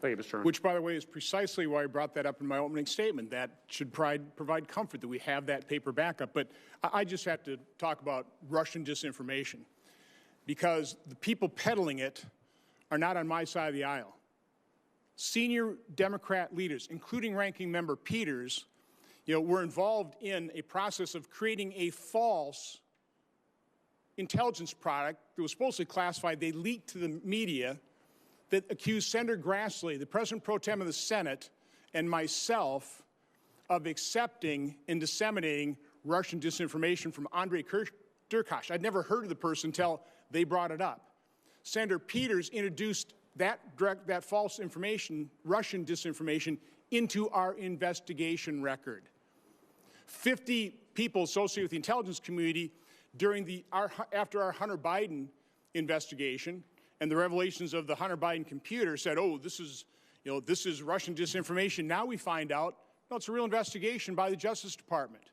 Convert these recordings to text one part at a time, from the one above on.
Thank you, Mr. Chairman. Which, by the way, is precisely why I brought that up in my opening statement. That should provide comfort that we have that paper backup. But I just have to talk about Russian disinformation, because the people peddling it are not on my side of the aisle. Senior Democrat leaders, including Ranking Member Peters, were involved in a process of creating a false intelligence product that was supposedly classified. They leaked to the media that accused Senator Grassley, the President Pro Tem of the Senate, and myself of accepting and disseminating Russian disinformation from Andrei Derkach. I'd never heard of the person until they brought it up. Senator Peters introduced that false information, Russian disinformation, into our investigation record. 50 people associated with the intelligence community after our Hunter Biden investigation and the revelations of the Hunter Biden computer said, oh, this is Russian disinformation. Now we find out, no, it's a real investigation by the Justice Department.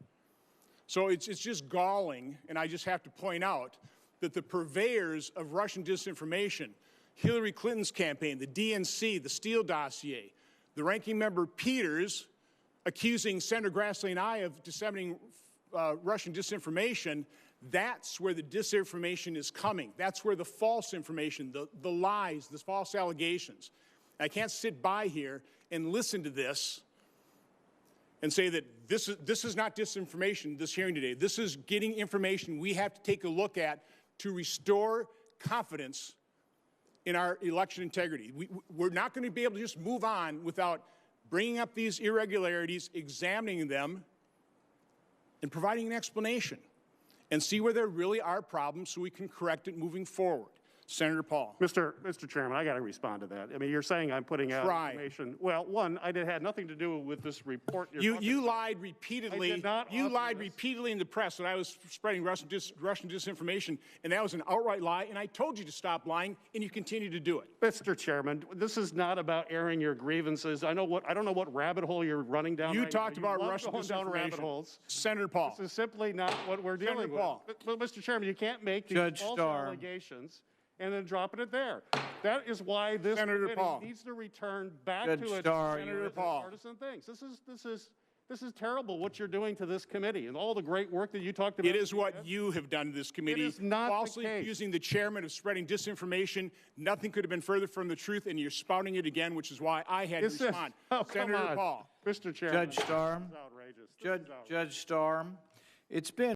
So it's just galling, and I just have to point out that the purveyors of Russian disinformation, Hillary Clinton's campaign, the DNC, the Steele dossier, the Ranking Member Peters accusing Senator Grassley and I of disseminating Russian disinformation, that's where the disinformation is coming. That's where the false information, the lies, the false allegations. I can't sit by here and listen to this and say that this is not disinformation, this hearing today. This is getting information we have to take a look at to restore confidence in our election integrity. We're not going to be able to just move on without bringing up these irregularities, examining them, and providing an explanation, and see where there really are problems so we can correct it moving forward. Senator Paul. Mr. Chairman, I got to respond to that. I mean, you're saying I'm putting out information. Well, one, it had nothing to do with this report. You lied repeatedly. I did not. You lied repeatedly in the press that I was spreading Russian disinformation, and that was an outright lie, and I told you to stop lying, and you continue to do it. Mr. Chairman, this is not about airing your grievances. I don't know what rabbit hole you're running down. You talked about Russian disinformation. Rabbit holes. Senator Paul. This is simply not what we're dealing with. Well, Mr. Chairman, you can't make these false allegations and then dropping it there. That is why this committee needs to return back to its partisan things. This is terrible what you're doing to this committee and all the great work that you talked about. It is what you have done to this committee. It is not falsely accusing the chairman of spreading disinformation. Nothing could have been further from the truth, and you're spouting it again, which is why I had to respond. Senator Paul. Mr. Chairman. Judge Storm. This is outrageous. Judge Storm, it's been